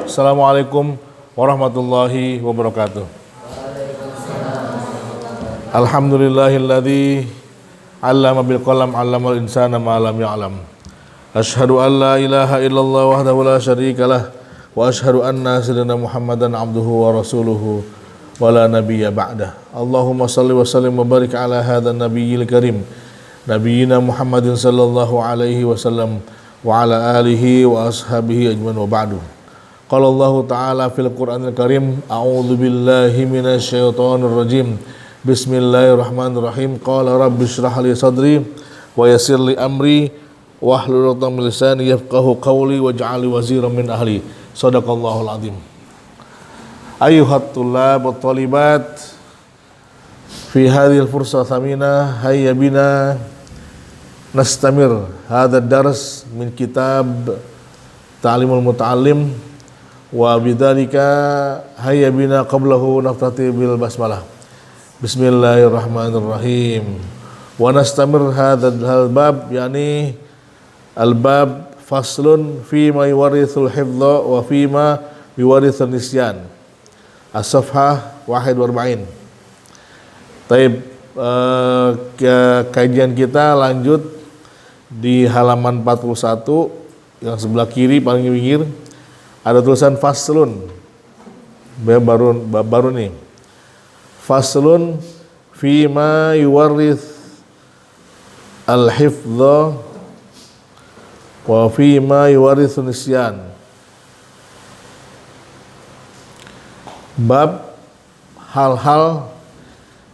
Assalamualaikum warahmatullahi wabarakatuh. Alhamdulillahilladzi 'allama bil qalam 'allamal insana ma lam ya'lam. Asyhadu an la ilaha illallah wahdahu la syarikalah wa asyhadu anna sayyidina Muhammadan 'abduhu wa rasuluhu wa la nabiyya ba'dah. Allahumma shalli wa sallim wa barik ala hadzal nabiyil karim nabiyina Muhammadin sallallahu alaihi wasallam wa ala alihi wa ashabihi ajmain wa ba'du. Qala Allah Ta'ala fil Qur'anil Karim, a'udzu billahi minasy syaithanir rajim. Bismillahirrahmanirrahim. Qala rabbi shrah li sadri wa yassir li amri wahlul 'uqdatam min lisani yafqahu qawli waj'al li waziran min ahli. Shadaqallahul azim. Ayyuhat thullab wat thalibat fi hadhil fursah thamina hayya bina nastamir hadha dars min kitab Ta'limul Muta'allim wa bidzalika hayya bina qablahu naftati bil basmalah. Bismillahirrahmanirrahim. Wa nastamir hadzal bab, yani al-bab faslun fi ma yuwarithul hifdha wa fi ma yuwarithun nisyan. As-safhah 41. Taib, kajian kita lanjut di halaman 41 yang sebelah kiri paling pinggir. Ada tulisan faslun, baru nih. Faslun fi ma yuwarith al-hifdha wa fi ma yuwarithu nisyan. Bab hal-hal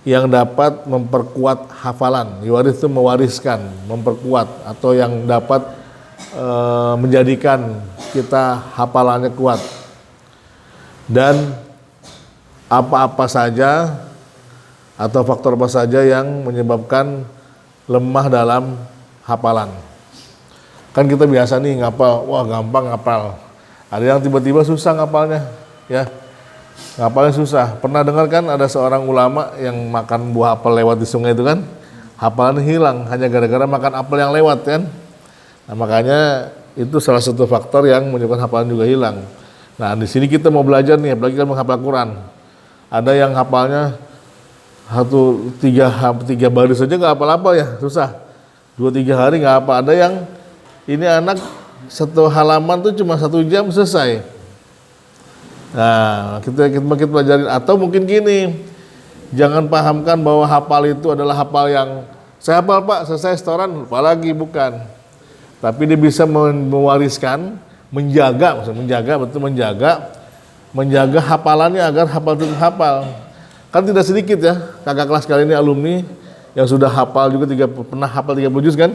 yang dapat memperkuat hafalan. Yuwarith itu mewariskan, memperkuat, atau yang dapat menjadikan kita hafalannya kuat, dan apa-apa saja atau faktor apa saja yang menyebabkan lemah dalam hafalan. Kan kita biasa nih ngapal, wah gampang ngapal. Ada yang tiba-tiba susah ngapalnya, ya. Ngapalnya susah. Pernah dengar kan ada seorang ulama yang makan buah apel lewat di sungai itu kan, hafalannya hilang hanya gara-gara makan apel yang lewat kan. Nah, makanya itu salah satu faktor yang menyebabkan hafalan juga hilang. Nah, di sini kita mau belajar nih, apalagi kita menghafal Quran. Ada yang hafalnya tiga baris saja nggak hafal-hafal ya, susah. 2-3 hari nggak apa. Ada yang ini anak satu halaman tuh cuma 1 jam selesai. Nah, kita pelajarin. Atau mungkin gini, jangan pahamkan bahwa hafal itu adalah hafal yang saya hafal Pak, selesai setoran, lupa lagi, bukan. Tapi dia bisa mewariskan, menjaga hafalannya agar hafal tetap hafal. Kan tidak sedikit ya kakak kelas kali ini alumni yang sudah hafal juga pernah hafal 30 juz kan.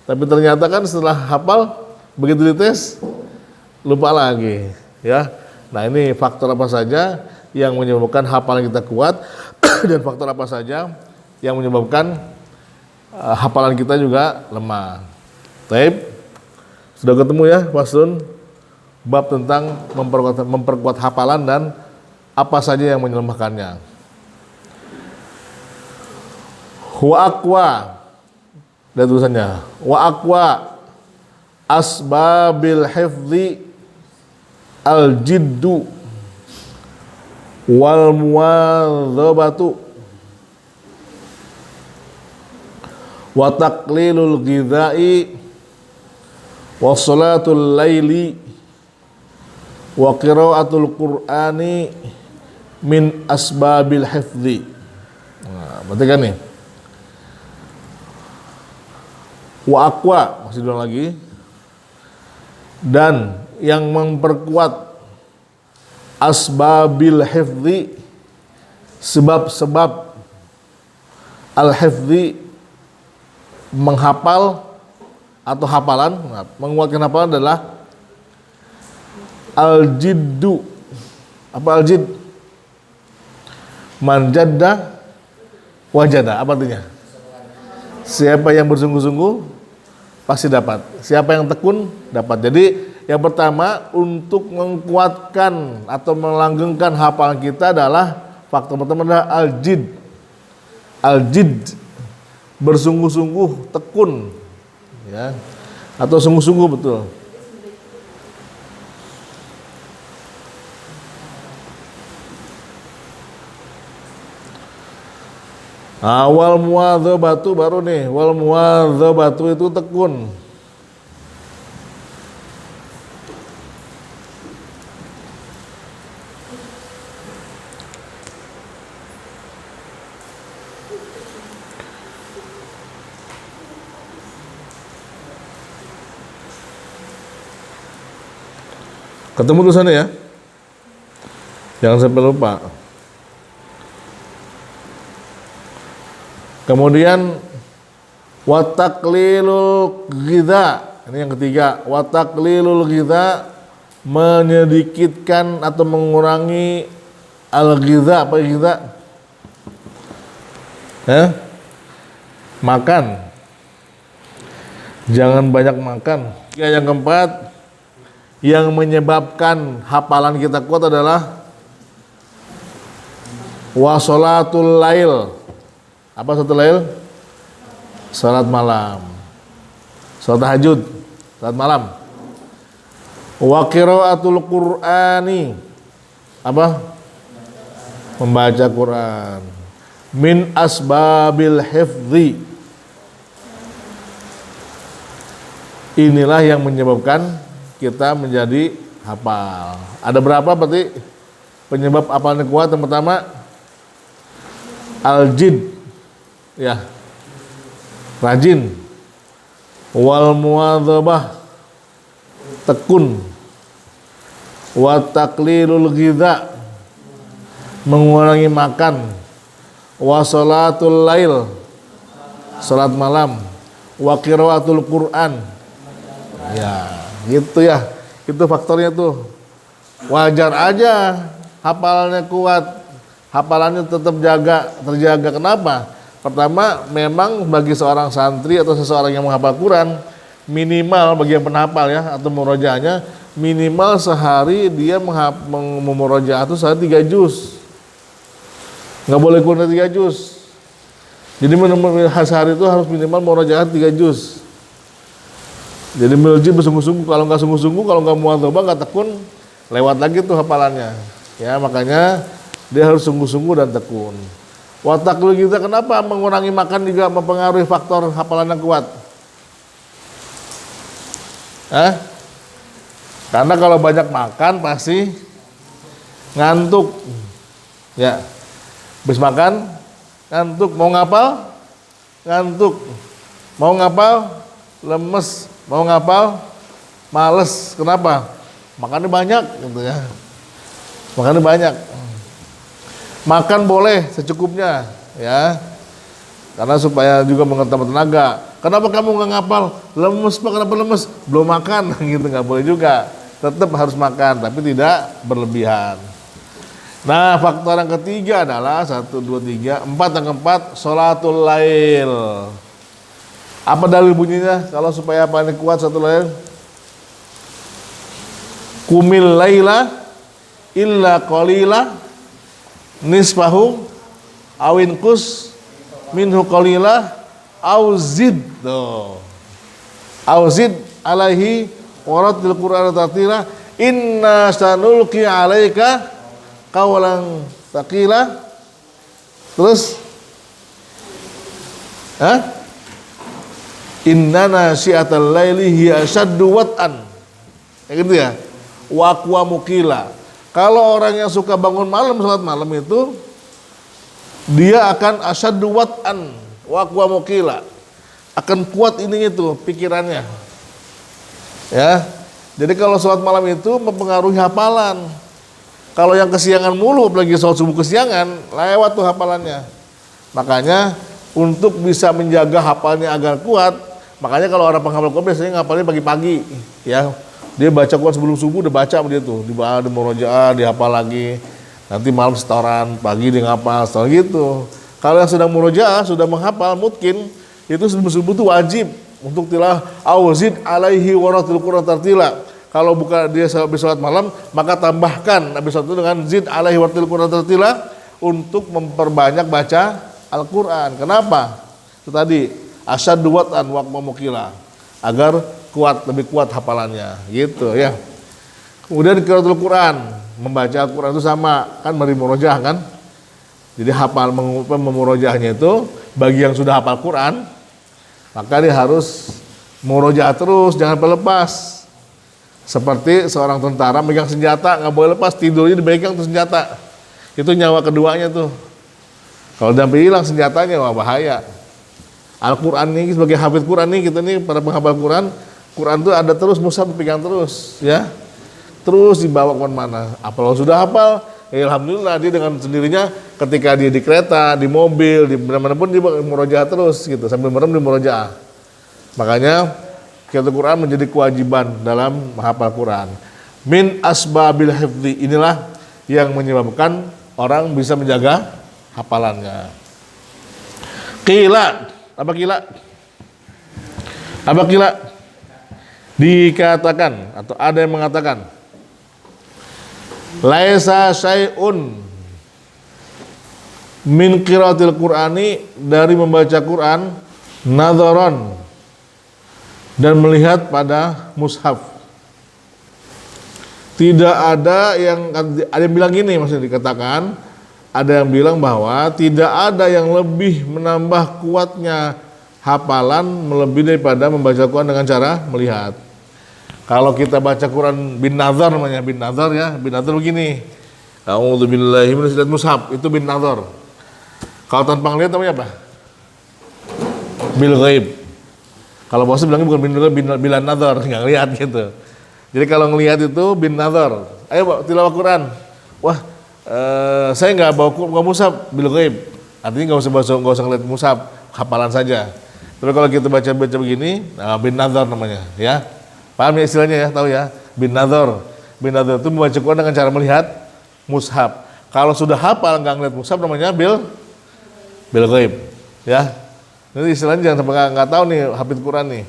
Tapi ternyata kan setelah hafal begitu dites lupa lagi ya. Nah, ini faktor apa saja yang menyebabkan hafalan kita kuat dan faktor apa saja yang menyebabkan hafalan kita juga lemah. Taib, sudah ketemu ya faslun, bab tentang memperkuat hafalan dan apa saja yang melemahkannya. Wa aqwa, dan tulisannya wa aqwa asbabil hifdzi al-jiddu wal muwadzabatu wa taqlilul ghidha'i wa salatul laili wa qiraatul qur'ani min asbabil hifdzi. Nah, berarti kan nih wa aqwa, masih dulu lagi, dan yang memperkuat asbabil hifdzi, sebab-sebab al-hifdzi, menghafal atau hafalan. Nah, menguatkan hafalan adalah al-jiddu. Apa al-jidd? Man jadda wajada. Apa artinya? Siapa yang bersungguh-sungguh pasti dapat. Siapa yang tekun dapat. Jadi yang pertama untuk menguatkan atau melanggengkan hafalan kita adalah faktor pertama adalah al-jidd. Al-jidd, bersungguh-sungguh, tekun, ya, atau sungguh-sungguh betul. Wal muwadzabatu baru nih, wal muwadzabatu itu tekun. Ketemu tulisannya ya? Jangan sampai lupa. Kemudian wataklilul ghidha, ini yang ketiga, wataklilul ghidha, menyedikitkan atau mengurangi al-ghidha. Apa ghidha? Makan. Jangan banyak makan. Yang keempat, yang menyebabkan hafalan kita kuat adalah wasolatul lail. Apa salatul lail? Salat malam, salat tahajud, salat malam. Wa qiraatul Qur'ani, apa? Membaca Quran. Min asbabil hifdzi, inilah yang menyebabkan kita menjadi hafal. Ada berapa berarti penyebab hafalan kuat? Yang pertama al-jid, ya, rajin. Wal muwadzabah, tekun. Wa taqlilul ghidha, mengurangi makan. Wa sholatul lail, salat malam. Wa qiraatul Qur'an, ya, gitu ya. Itu faktornya tuh. Wajar aja hafalannya kuat, hafalannya tetap terjaga. Kenapa? Pertama, memang bagi seorang santri atau seseorang yang menghafal Quran, minimal bagi yang penghafal ya, atau murojaahnya, minimal sehari dia memurojaah itu sehari 3 juz. Nggak boleh kurang dari 3 juz. Jadi sehari itu harus minimal murojaah 3 juz. Jadi melji bersungguh-sungguh. Kalau nggak sungguh-sungguh, kalau nggak muwadzabah, nggak tekun, lewat lagi tuh hafalannya. Ya, makanya dia harus sungguh-sungguh dan tekun. Watakul kita, kenapa mengurangi makan juga mempengaruhi faktor hafalan yang kuat? Karena kalau banyak makan pasti ngantuk. Ya, habis makan ngantuk, mau ngapal ngantuk, mau ngapal lemes, mau ngapal males. Kenapa? Makannya banyak gitu ya. Makannya banyak. Makan boleh secukupnya ya, karena supaya juga menambah tenaga. Kenapa kamu nggak ngapal? Lemes Pak, kenapa lemes? Belum makan gitu, nggak boleh juga. Tetap harus makan, tapi tidak berlebihan. Nah, faktor yang ketiga adalah 1, 2, 3, 4. Yang keempat, sholatul lail. Apa dalil bunyinya? Kalau supaya paling kuat sholatul lail, kumil laila illa qalila nisfahu awin kus minhu qalila auzid, auzid alaihi waratil Qur'an tartila inna sanulqi alaika qawlan taqila. Terus inna nasyiatal laili hiya asyaddu wat'an, kayak gitu ya, wa aqwa muqila. Kalau orang yang suka bangun malam, salat malam itu, dia akan asyaddu wat'an wa aqwa muqila, akan kuat ini itu pikirannya. Ya. Jadi kalau salat malam itu mempengaruhi hafalan. Kalau yang kesiangan mulu, apalagi salat subuh kesiangan, lewat tuh hafalannya. Makanya untuk bisa menjaga hafalnya agar kuat, makanya kalau orang penghafal Quran biasanya ngapalnya pagi-pagi, ya. Dia baca Quran sebelum subuh, udah baca dia tuh, di murojaah, dihafal lagi. Nanti malam setoran, pagi dia ngapal, setoran gitu. Kalau yang sedang murojaah, sudah menghafal, mungkin itu sebelum subuh itu wajib untuk tilah auzid alaihi waratil Qur'an tartila. Kalau bukan dia habis salat malam, maka tambahkan habis itu dengan zid alaihi waratil Qur'an tartila untuk memperbanyak baca Al-Qur'an. Kenapa? Itu tadi asyaddu wat'an wa aqwa muqila, agar kuat, lebih kuat hafalannya, gitu ya. Kemudian qiraatul Quran, membaca Al-Quran itu sama, kan mari murojaah kan. Jadi memurojaahnya itu bagi yang sudah hafal Quran, maka dia harus murojaah terus, jangan lepas. Seperti seorang tentara megang senjata, nggak boleh lepas, tidurnya dipegang tuh senjata. Itu nyawa keduanya tuh. Kalau udah hilang senjatanya, wah bahaya. Al-Quran ini sebagai hafid Quran nih, kita nih para penghafal Quran, Quran tuh ada terus, mushaf dipegang terus, ya. Terus dibawa kemana-mana. Apalagi sudah hafal, ya alhamdulillah dia dengan sendirinya ketika dia di kereta, di mobil, di mana-mana pun dia murojaah terus gitu, sambil merem di murojaah. Makanya qiraatul Quran menjadi kewajiban dalam menghafal Quran. Min asbabil hifdzi, inilah yang menyebabkan orang bisa menjaga hafalannya. Qila, apa qila? Apa qila? Dikatakan atau ada yang mengatakan laisa syai'un min qiraatil Qur'ani, dari membaca Quran, nadharan, dan melihat pada mushaf. Tidak ada yang bilang gini, maksudnya dikatakan, ada yang bilang bahwa tidak ada yang lebih menambah kuatnya hafalan melebihi daripada membaca Quran dengan cara melihat. Kalau kita baca Quran bin nazar, namanya bin nazar ya, bin nazar begini. A'udzubillahi minasyaitonir mushaf, itu bin nazar. Kalau tanpa ngelihat namanya apa? Bil ghaib. Kalau bosnya bilangnya bukan bin nazar, nggak lihat gitu. Jadi kalau ngelihat itu bin nazar. Ayo tilawah Quran. Wah, saya nggak bawa mushaf, bil ghaib. Artinya nggak usah ngelihat mushaf, hafalan saja. Tapi kalau kita baca begini, nah, bin nazar namanya, ya. Paham ya istilahnya ya, tahu ya? Bin nazar. Bin nazar itu membaca Quran dengan cara melihat mushaf. Kalau sudah hafal nggak ngelihat mushaf, namanya bil ghaib, ya. Ini istilahnya jangan sampai nggak tahu nih hafid Quran nih.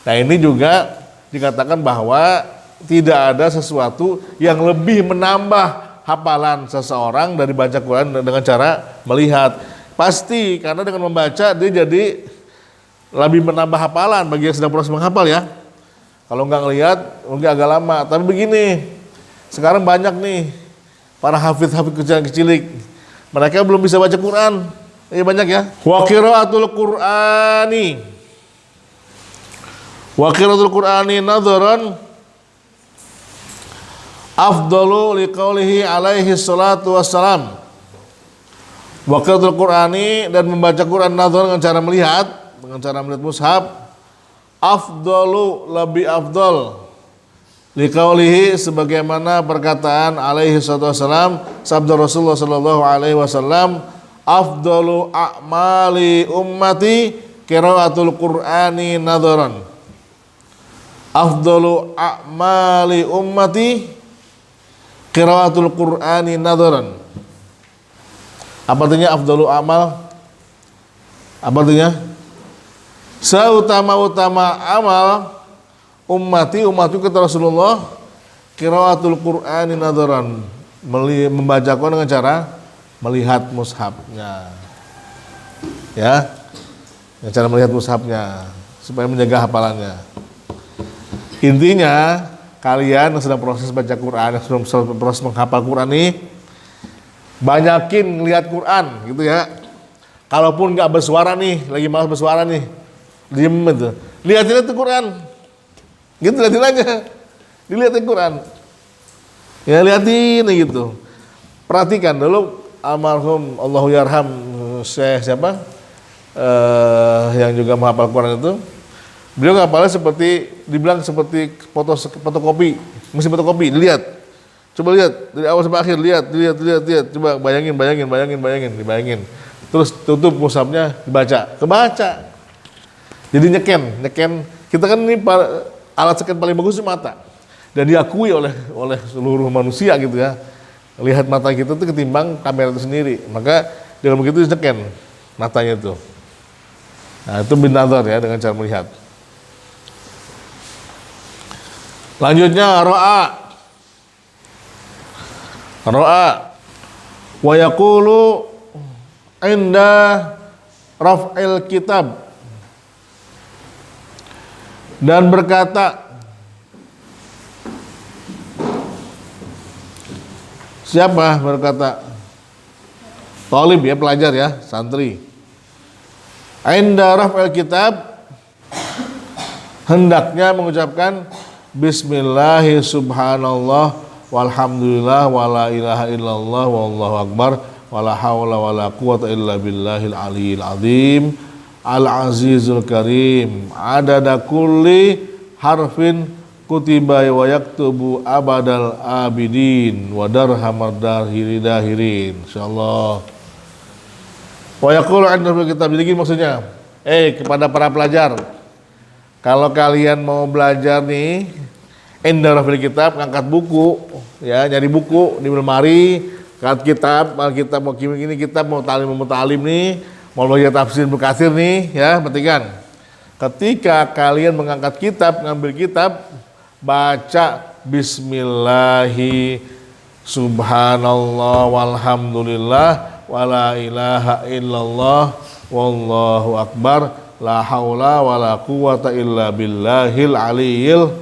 Nah ini juga dikatakan bahwa tidak ada sesuatu yang lebih menambah hafalan seseorang dari baca Quran dengan cara melihat. Pasti karena dengan membaca dia jadi lebih menambah hafalan bagi yang sedang proses menghafal ya. Kalau nggak ngelihat mungkin agak lama. Tapi begini, sekarang banyak nih para hafid-hafid kecil-kecilik, mereka belum bisa baca Quran. Iya banyak ya. Wa qiraatul Qur'ani. Wa qiraatul Qur'ani nadharan afdalu liqaulihi alaihi salatu wassalam. Wa qiraatul Qur'ani, dan membaca Quran nadharan dengan cara melihat mushaf, afdalu, lebih afdal, liqaulihi, sebagaimana perkataan alaihi salatu wassalam, sabda Rasulullah sallallahu alaihi wasallam, afdalu a'mali ummati qiraatul Qur'ani nadharan. Afdalu a'mali ummati qiraatul Qur'ani nadharan. Apa artinya afdalu amal? Apa artinya? Seutama-utama amal umatku kata Rasulullah, qiraatul Qur'ani nadharan, membaca Quran dengan cara melihat mushafnya, ya, dengan cara melihat mushafnya supaya menjaga hafalannya. Intinya kalian yang sedang proses baca Quran, yang sedang proses menghafal Quran nih, banyakin lihat Quran gitu ya. Kalaupun nggak bersuara nih, lagi malas bersuara nih, diem itu, lihatin itu Quran, gitu, lihatin aja, dilihatin Quran, ya lihatin gitu. Perhatikan dulu almarhum Allahu yarham Syekh siapa yang juga menghafal Quran itu, beliau ngapalnya seperti dibilang seperti fotokopi, mesin fotokopi, dilihat, coba lihat dari awal sampai akhir, lihat, coba bayangin, terus tutup mushafnya, kebaca. Jadi nyeken, kita kan ini alat scan paling bagus itu mata, dan diakui oleh seluruh manusia gitu ya. Lihat mata kita tuh ketimbang kamera itu sendiri, maka dengan begitu nyeken matanya itu. Nah itu bin nazar ya, dengan cara melihat. Lanjutnya ro'a wa yaqulu inda raf'il kitab, dan berkata, siapa berkata? Talib ya, pelajar ya, santri. Inda raf'il kitab, hendaknya mengucapkan Bismillahi subhanallah walhamdulillah wala ilaha illallah wallahu akbar wala hawla wala quwata illa billahil aliyil azim al azizul karim adada kulli harfin kutiba wa yaktubu abadal abidin wa darhamad dahirin insyaallah. Wa yaqulu 'inda kitab, jadi maksudnya kepada para pelajar, kalau kalian mau belajar nih inda rafil kitab, ngangkat buku ya, nyari buku di lemari, ngangkat kitab, kita mau gini kitab, mau talim nih, mau belajar tafsir Ibnu Katsir nih ya, perhatikan. Ketika kalian mengangkat kitab, ngambil kitab, baca bismillahi subhanallah walhamdulillah wala ilaha illallah wallahu akbar la haula wala quwata illa billahil aliyil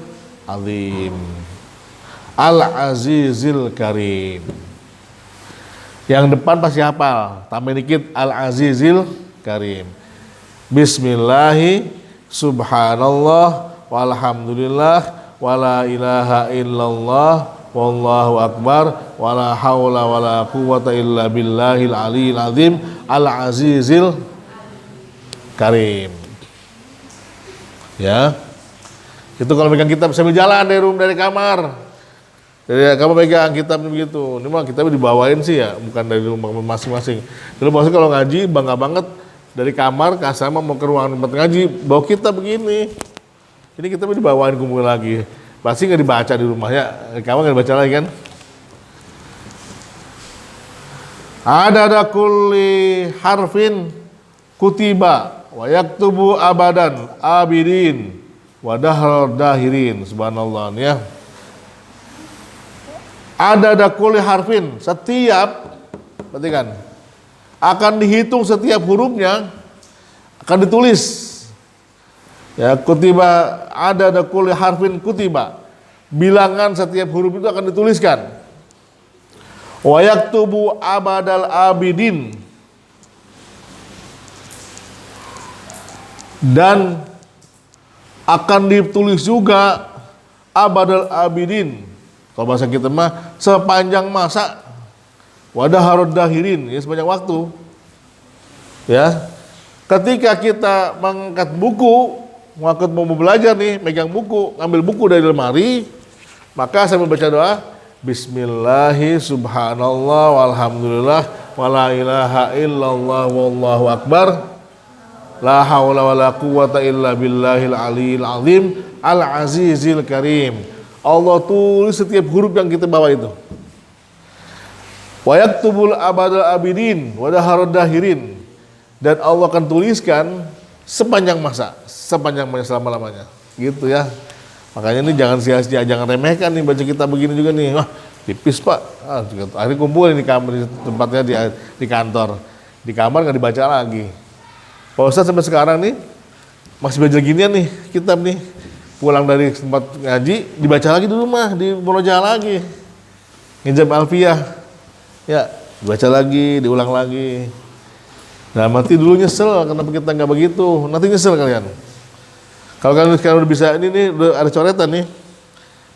azim al azizil karim. Yang depan pasti hafal, tambah dikit al azizil karim. Bismillahi subhanallah walhamdulillah wala ilaha illallah wallahu akbar wala haula wala quwata illa billahil aliyil azim al azizil karim. Ya, itu kalau pegang kitab sambil jalan dari kamar, dari kamu pegang kitab begitu. Ini mah kitabnya dibawain sih ya, bukan dari rumah masing-masing. Dulu maksudnya kalau ngaji bangga banget dari kamar ke asrama mau ke ruangan tempat ngaji bawa kitab begini. Ini kitabnya dibawain kumpul lagi. Pasti nggak dibaca di rumahnya, di kamar nggak dibaca lagi kan? Ada kulli harfin kutiba wa yaktubu abadan abidin wa dahr dahirin. Subhanallah ya. Ada kulli harfin, setiap, perhatikan, akan dihitung setiap hurufnya, akan ditulis. Ya, kutiba ada kulli harfin kutiba. Bilangan setiap huruf itu akan dituliskan. Wa yaktubu abadal abidin. Dan akan ditulis juga abadal abidin. Kalau bahasa kita mah sepanjang masa. Wadah harud dahirin, ya sepanjang waktu. Ya. Ketika kita mengangkat buku, waktu mau belajar nih, megang buku, ngambil buku dari lemari, maka saya membaca doa Bismillahi subhanallah walhamdulillah wala ilaha illallah wallahu akbar la hawla wala quwata illa billahil aliyil azim al azizil karim. Allah tulis setiap huruf yang kita bawa itu. Wa yaktubul abadal abidin wa daharud dahirin, dan Allah akan tuliskan sepanjang masa selama-lamanya, gitu ya. Makanya ini jangan sia-sia, jangan remehkan nih baca kitab begini juga nih. Wah, tipis Pak. Akhirnya kumpul di kamar, di tempatnya di kantor. Di kamar nggak dibaca lagi. Pak Ustadz sampai sekarang nih masih belajar ginian nih kitab nih. Pulang dari tempat ngaji dibaca lagi di rumah, di murojaah lagi. Ngijab alfiyah. Ya, dibaca lagi, diulang lagi. Nah, mati dulu nyesel kenapa kita nggak begitu. Nanti nyesel kalian. Kalau kalian sekarang udah bisa, ini nih udah ada coretan nih.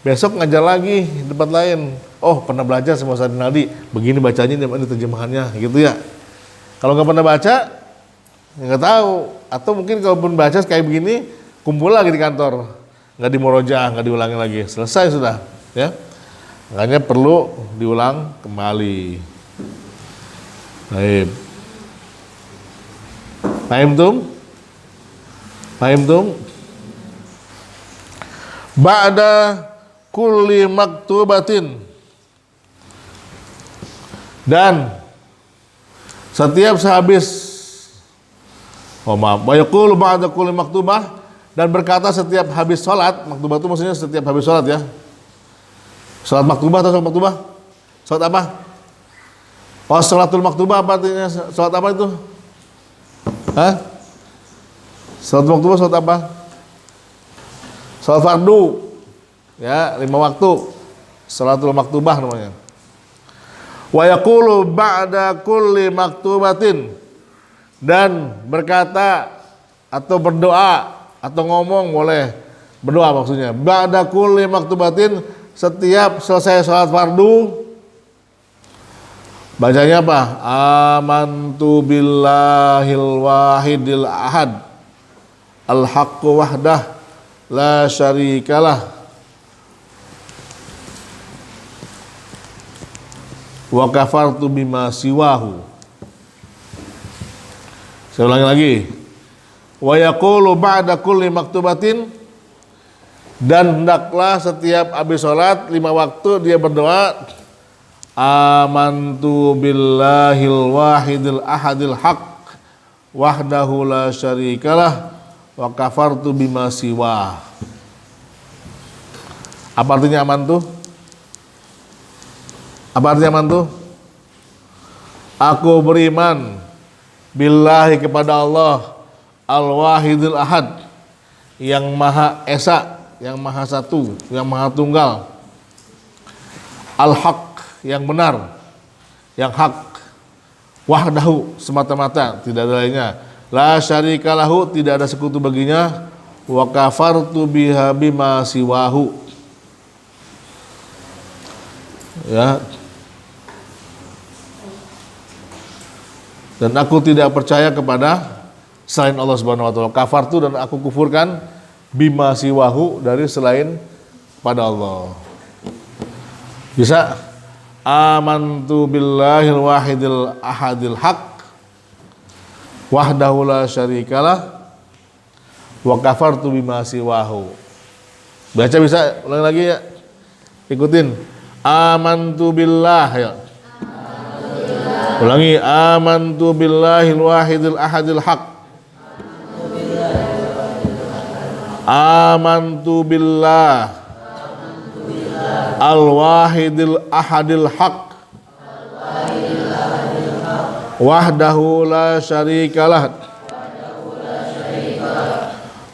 Besok ngajar lagi di tempat lain. Oh, pernah belajar sama Ustaz Naldi, begini bacanya, ini terjemahannya, gitu ya. Kalau nggak pernah baca, nggak tahu. Atau mungkin kalau pun baca kayak begini, kumpul lagi di kantor, nggak di murojaah, nggak diulangi lagi. Selesai sudah, ya. Makanya perlu diulang kembali. Baik. Paham tum? Ba'da kulli maktubatin, dan setiap sehabis wa yaqulu ba'da kulli maktubah, dan berkata setiap habis sholat. Maktubah itu maksudnya setiap habis sholat ya. Sholat maktubah atau sholat maktubah? Sholat apa? Oh, sholatul maktubah apa artinya? Sholat apa itu? Hah? Sholat maktubah sholat apa? Sholat fardu. Ya, 5 waktu. Sholatul maktubah namanya. Wa yaqulu ba'da kulli maktubatin, dan berkata atau berdoa atau ngomong, boleh berdoa maksudnya, ba'da kulli maktubatin, setiap selesai salat fardu, bacanya apa? Amantu billahil wahidil ahad al-haqqu wahdah la syarikalah wa kafartu bima siwahu. Saya ulangi lagi. Wa yaqulu ba'da kulli maktubatin, dan hendaklah setiap habis sholat 5 waktu dia berdoa, amantu billahil wahidil ahadil haq wahdahu la syarikalah wa kafartu bima siwah. Apa artinya amantu? Apa artinya amantu? Aku beriman billahi kepada Allah al-wahidil ahad, yang maha esa, yang maha satu, yang maha tunggal, al-haq, yang benar, yang hak, wahdahu, semata-mata, tidak ada lainnya, la syarikalahu, tidak ada sekutu baginya, wa kafartu biha bima siwahu, ya, dan aku tidak percaya kepada selain Allah Subhanahu wa taala. Kafartu, dan aku kufurkan, bima siwahu, dari selain pada Allah. Bisa? Amantu billahil wahidil ahadil haq wahdahu la syarikalah wa kafartu bima siwahu. Baca bisa? Ulangi lagi ya. Ikutin. Amantu billah ya. Ulangi. Amantu billahil wahidil ahadil haq. Amantu billah al-wahidil ahadil haq wahdahu la syarikalah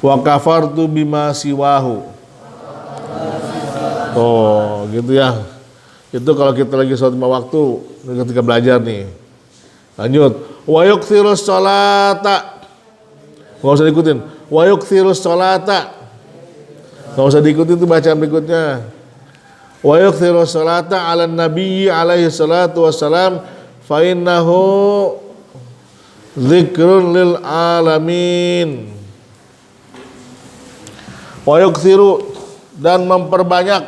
wa kafartu bima siwahu. Oh gitu ya. Itu kalau kita lagi sholat 5 waktu ketika belajar nih. Lanjut. Wa yukthirus sholata, nggak usah diikutin. Wa yukthirus sholata, nggak usah diikutin, itu bacaan berikutnya. Wa yukthiru salata ala nabi alaihi salatu wassalam fa innahu dzikrun lil alamin. Wa yukthiru, dan memperbanyak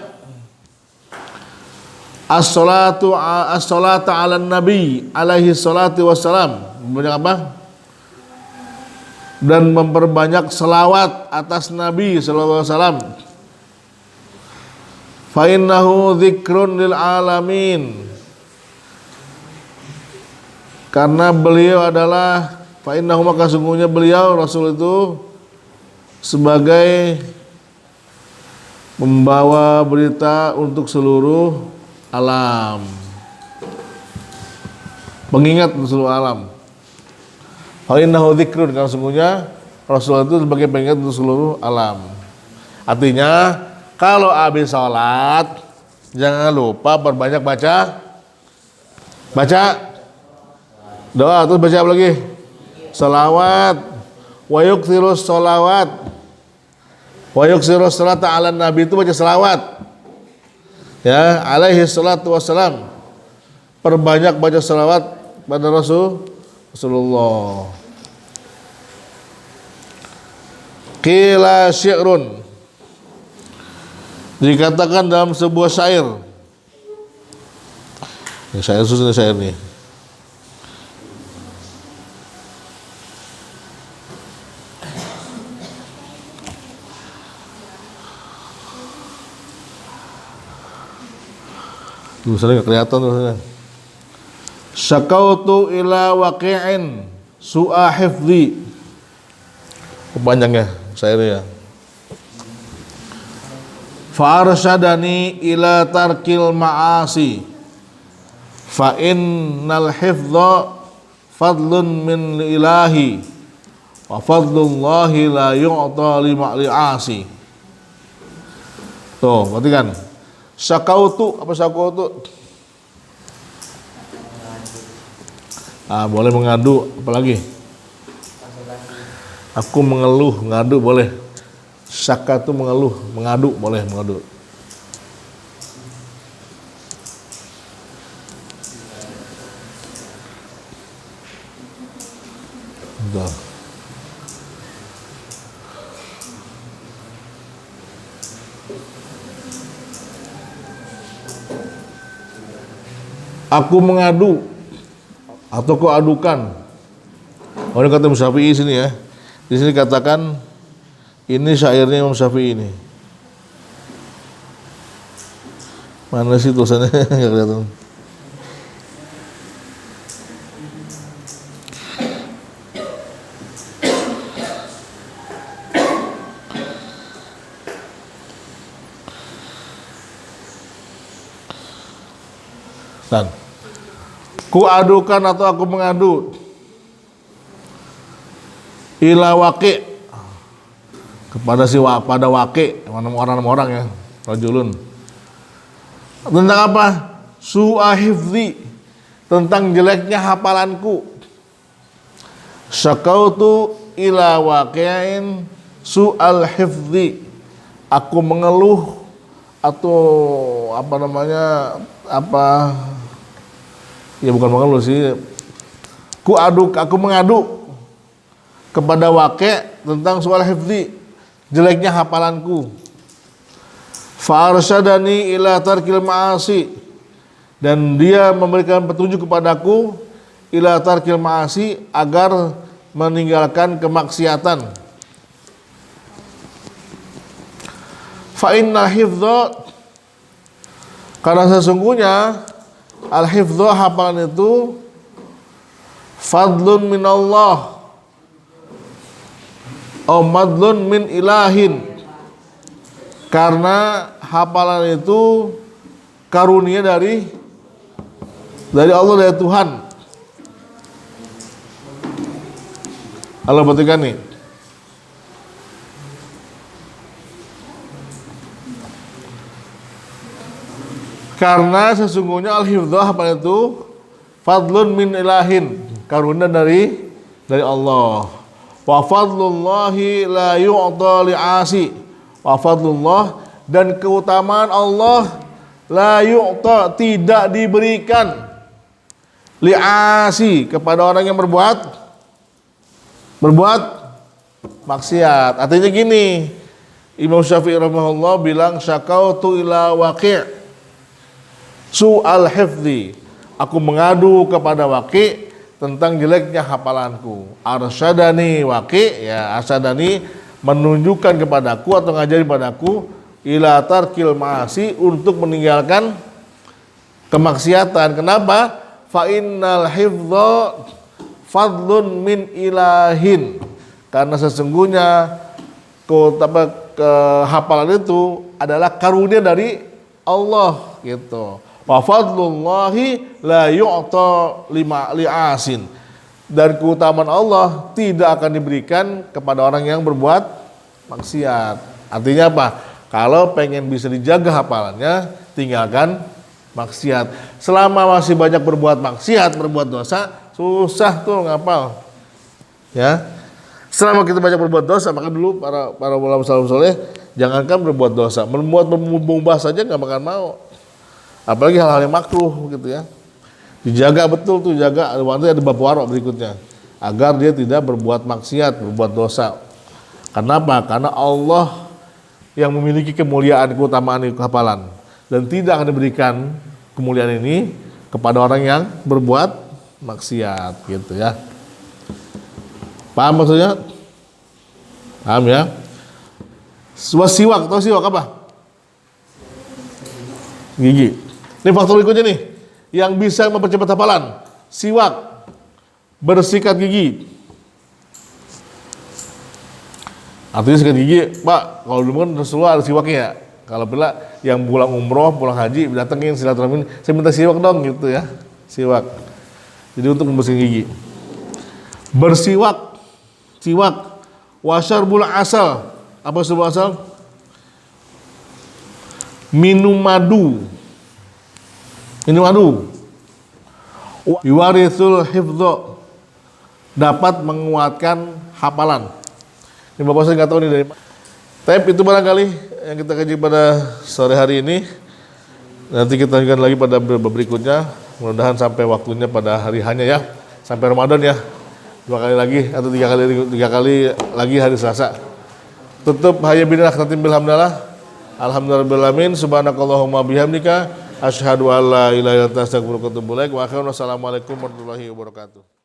as-salata ala nabi alaihi salatu wassalam. Banyak apa? Dan memperbanyak selawat atas Nabi sallallahu alaihi wasallam. Fa innahu dzikrun lil alamin, karena beliau adalah, fa innahu, maka sungguhnya beliau Rasul itu sebagai membawa berita untuk seluruh alam, pengingat untuk seluruh alam. Fa innahu dzikrun, karena sungguhnya Rasul itu sebagai pengingat untuk seluruh alam. Artinya, kalau habis sholat jangan lupa perbanyak baca doa. Terus baca apa lagi? Salawat. Wa yukthirus salawat, wa yukthirus salata ala nabi, itu baca salawat ya, alaihi salatu wassalam. Perbanyak baca salawat pada Rasulullah. Qila syi'run, dikatakan dalam sebuah syair. Ini syair susah, syair nih. Tulisannya nggak kelihatan tulisannya. Syakautu ila waqi'in su'a hifdhi. Panjangnya syairnya. Fa'arsyadani ila tarkil ma'asi fa innal hifdha fadlun min ilahi wa fadlullahi la yu'ta li ma'li'asi. Tuh, berarti kan syakautu, apa syakautu? Boleh mengadu, apalagi? Aku mengeluh, ngadu boleh. Syaka itu mengeluh, mengadu boleh, mengadu. Bentar. Aku mengadu atau kau adukan. Oh, ini kata Imam Syafi'i sini ya. Di sini katakan ini syairnya Imam Syafi'i ini. Mana sih tulisannya? Enggak kelihatan. Dan ku adukan atau aku mengadu ila waqi kepada pada waqi, orang-orang ya, rajulun. Tentang apa? Su'a hifzi, tentang jeleknya hafalanku. Syakautu ila waqi'in su'al hifzi, aku mengeluh atau ya bukan mengeluh sih, aku mengadu kepada waqi' tentang soal hifzi, jeleknya hafalanku. Fa arsyadani ila tarkil ma'asi, dan dia memberikan petunjuk kepadaku ila tarkil ma'asi, agar meninggalkan kemaksiatan. Fa innal hifdha, karena sesungguhnya al-hifdha, hafalan itu fadlun minallah atau madlun min ilahin, karena hafalan itu karunia dari Allah, dari Tuhan. Allah perhatikan nih. Karena sesungguhnya al-hifdzah, apa itu? Fadlun min ilahin, karunia dari Allah. Wa fadlullahi la yu'ta li'asi. Wa fadlullah, dan keutamaan Allah la yu'ta, tidak diberikan li'asi, kepada orang yang berbuat maksiat. Artinya gini, Imam Syafi'i rahimahullah bilang syakautu ila waqi' su'al hifzi, aku mengadu kepada waqi' tentang jeleknya hafalanku. Arsyadani waqi', ya arsyadani menunjukkan kepadaku atau ngajari padaku ila tarkil ma'asi, untuk meninggalkan kemaksiatan. Kenapa? Fa innal hifdha fadlun min ilahin, karena sesungguhnya hafalan itu adalah karunia dari Allah gitu. Wa fadlullahi la yu'ta li'asin, dan keutamaan Allah tidak akan diberikan kepada orang yang berbuat maksiat. Artinya apa? Kalau pengen bisa dijaga hafalannya, tinggalkan maksiat. Selama masih banyak berbuat maksiat, berbuat dosa, susah tuh ngapal. Ya. Selama kita banyak berbuat dosa, maka dulu para ulama salafus saleh, jangankan berbuat dosa, mubah saja nggak bakal mau. Apalagi hal-hal yang makruh gitu ya. Dijaga betul tuh, jaga. Nanti ada bab warok berikutnya, agar dia tidak berbuat maksiat, berbuat dosa. Kenapa? Karena Allah yang memiliki kemuliaan, keutamaan hafalan, dan tidak akan diberikan kemuliaan ini kepada orang yang berbuat maksiat gitu ya. Paham maksudnya? Paham ya? Siwak, tahu siwak apa? Gigi. Ini faktor berikutnya nih, yang bisa mempercepat hafalan. Siwak, bersikat gigi. Artinya sikat gigi, Pak, kalau dulu kan Rasulullah ada siwaknya ya. Kalau bila yang pulang umroh, pulang haji, datengin silaturahmi, saya minta siwak dong gitu ya. Siwak. Jadi untuk membersihkan gigi. Bersiwak, siwak, wasyarbul asal. Apa syarbul asal? Minum madu. Yuwarithul hifdho, dapat menguatkan hafalan. Ini Bapak saya nggak tahu nih dari mana. Tapi itu barangkali yang kita kaji pada sore hari ini. Nanti kita lanjutkan lagi pada berikutnya. Mudah-mudahan sampai waktunya pada hari hanya ya, sampai Ramadan ya. 2 kali lagi atau 3 kali lagi hari Selasa. Tutup hayya binillah khatim bilhamdalillah. Alhamdulillahirabbil alamin. Subhanakallahumma bihamdika asyhadu an la ilaha illa anta astaghfiruka wa atubu ilaik. Wa assalamualaikum warahmatullahi wabarakatuh.